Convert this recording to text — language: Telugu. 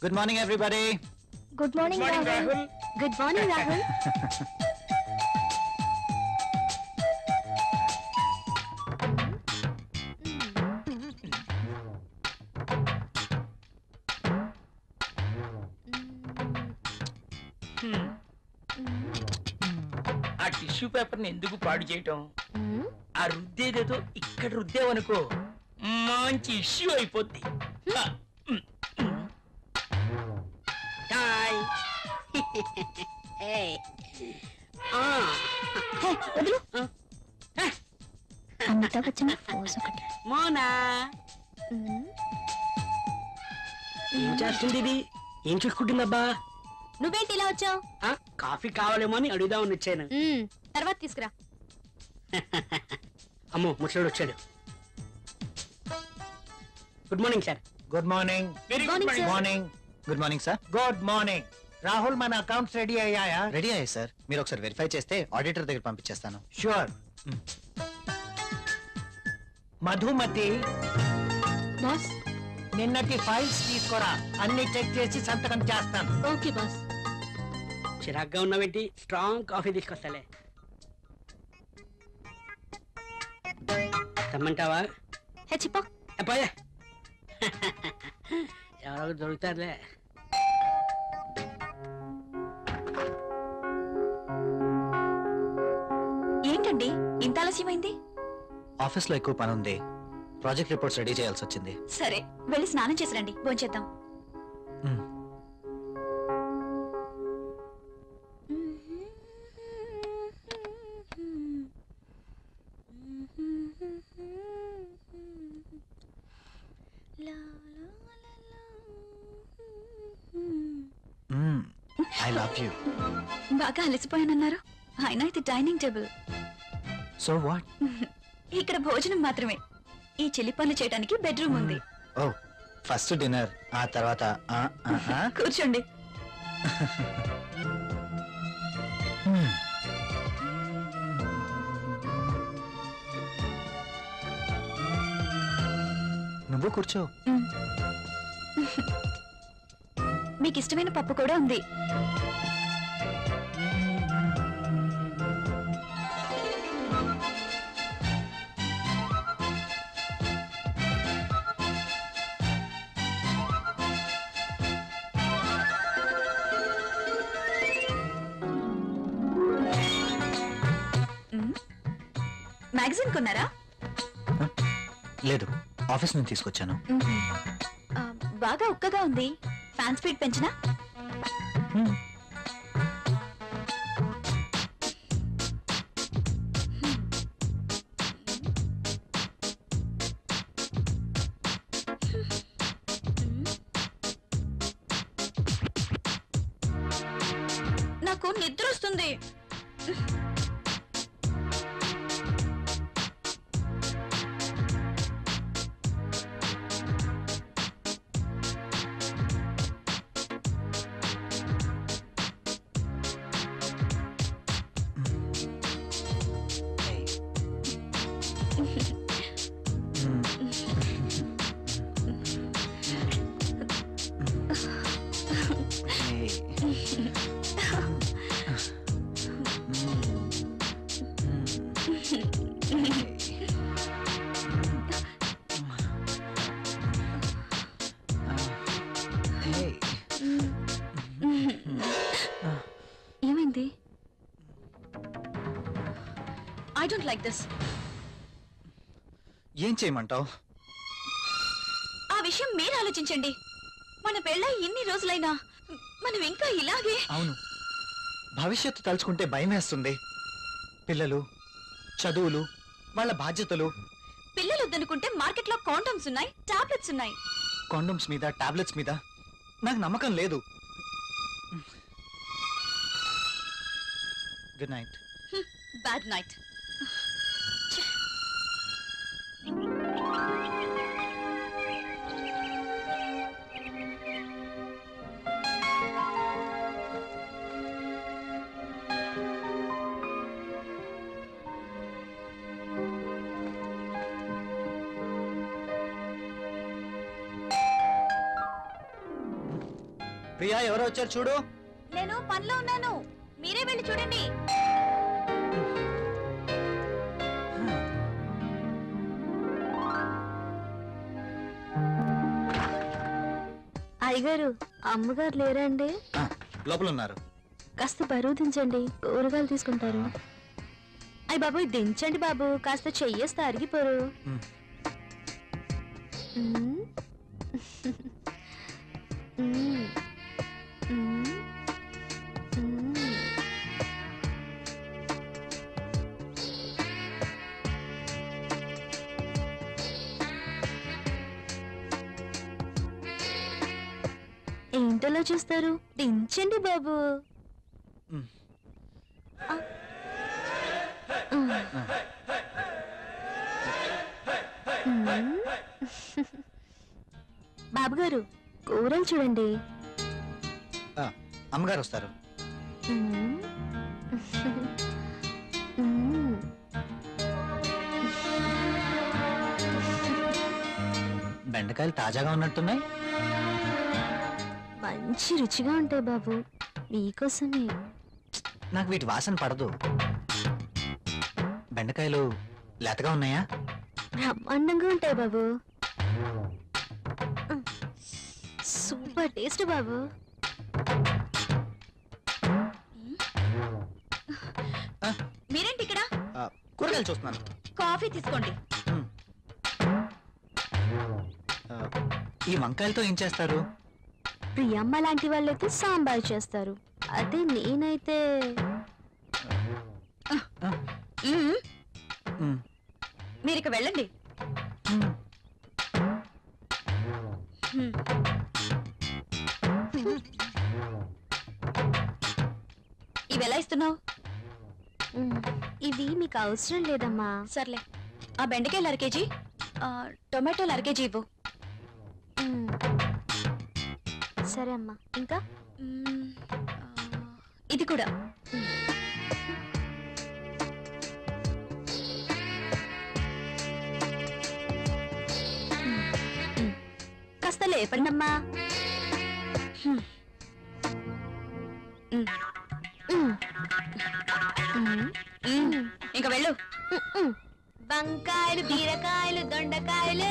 Good morning, everybody. Good morning, Rahul. Good morning, Rahul. ఆ టిష్యూ పేపర్ ని ఎందుకు పాడు చేయటం? ఆ రుద్దేదేదో ఇక్కడ రుద్దేవనుకో మంచి ఇష్యూ అయిపోద్ది. అమితాబ్ బచ్చన్ ఫోజ్ ఒకటి. మోనా ఏం చేస్తుంది ఇది? ఏం చూసుకుంటుందబ్బా? నువ్వేంటి ఇలా వచ్చావు? కాఫీ కావాలేమో అని అడుగుదామని వచ్చాను. తర్వాత తీసుకురా. అమ్మో ముసడు వచ్చాడు. Good morning sir. Good morning. Very good Morning, morning. sir. Morning. Good morning sir. Good morning. Rahul, మన అకౌంట్స్ రెడీ అయ్యాయా? రెడీ అయ్యాయి సార్. మీరు ఒకసారి వెరిఫై చేస్తే ఆడిటర్ దగ్గర పంపించేస్తాను. షూర్. మధుమతి, బాస్. నిన్నటి ఫైల్స్ తీసుకురా. అన్ని చెక్ చేసి సంతకం చేస్తాను. Okay boss. చిరాగ్గా ఉన్నావేంటి? Strong coffee తీసుకొస్తాలే. తెమ్మంటావా? చెప్పా. పోయా ఎవరో దొరుకుతారులే. ఏంటండి ఇంత ఆలస్యమైంది? ఆఫీస్ లో ఎక్కువ పని ఉంది. ప్రాజెక్ట్ రిపోర్ట్స్ రెడీ చేయాల్సి వచ్చింది. సరే వెళ్ళి స్నానం చేసి రండి, భోంచేద్దాం. మ్మ్. I love you. బాగా అలసిపోయానన్నారు. అయినా ఇది డైనింగ్ టేబుల్. So what? ఇక్కడ భోజనం మాత్రమే. ఈ చిలి పనులు చేయడానికి బెడ్రూమ్ ఉంది. Oh, ఫస్ట్ డిన్నర్, ఆ తర్వాత కూర్చోండి. నువ్వు కూర్చో. మీకు ఇష్టమైన పప్పు కూడా ఉంది. మ్యాగజైన్ కొన్నారా? లేదు, ఆఫీస్ నుంచి తీసుకొచ్చాను. బాగా ఉక్కగా ఉంది. ఫ్యాన్ స్పీడ్ పెంచినా? నాకు నిద్ర వస్తుంది. ఏమైంది? I don't like this. ఏం చేయమంటావు? ఆ విషయం మీరు ఆలోచించండి. మన పెళ్ళై ఇన్ని రోజులైనా మనం ఇంకా ఇలాగే. అవును, భవిష్యత్తు తలుచుకుంటే భయం వేస్తుంది. పిల్లలు, చదువులు, వాళ్ళ బాధ్యతలు. పిల్లలు వద్దనుకుంటే మార్కెట్లో కాండమ్స్ ఉన్నాయి, టాబ్లెట్స్ ఉన్నాయి. కాండమ్స్ మీద, టాబ్లెట్స్ మీద నాకు నమ్మకం లేదు. Good night. Bad night. Priya ఎవరో వచ్చారు చూడు. నేను పనిలో ఉన్నాను, మీరే వెళ్ళి చూడండి. అయ్యగారు అమ్మగారు లేరండి? లోపల ఉన్నారు. కాస్త బరువు దించండి, కూరగాయలు తీసుకుంటారు. అయ్య బాబు దించండి బాబు, కాస్త చెయ్యేస్తే అరిగిపోరు. మ్. మ్. మ్. మ్. మ్. ఏంటలా చూస్తారు, దించండి బాబు. మ్. బాబు గారు కూరలు చూడండి. అమ్మగారు వస్తారు. బెండకాయలు తాజాగా ఉన్నట్టున్నాయి. మంచి రుచిగా ఉంటాయి బాబు, మీకోసమే. నాకు వీటి వాసన పడదు. బెండకాయలు లేతగా ఉన్నాయా? బ్రహ్మాండంగా ఉంటాయి బాబు, సూపర్ టేస్ట్ బాబు. మీరేంటి ఇక్కడ? కూరగాయలు చూస్తున్నాను. కాఫీ తీసుకోండి. ఈ వంకాయలతో ఏం చేస్తారు? ప్రియమ్మ లాంటి వాళ్ళైతే సాంబార్ చేస్తారు, అదే నేనైతే మీరు ఇక వెళ్ళండి. ఇవి ఎలా ఇస్తున్నావు? ఇవి మీకు అవసరం లేదమ్మా. సర్లే, ఆ బెండకాయలు 1/2 కేజీ, టొమాటోలు 1/2 కేజీ ఇవ్వు. సరే అమ్మా, ఇంకా ఇది కూడా. కాస్త లేపండి అమ్మా. ఇంకా వెళ్ళు. వంకాయలు, బీరకాయలు, దొండకాయలు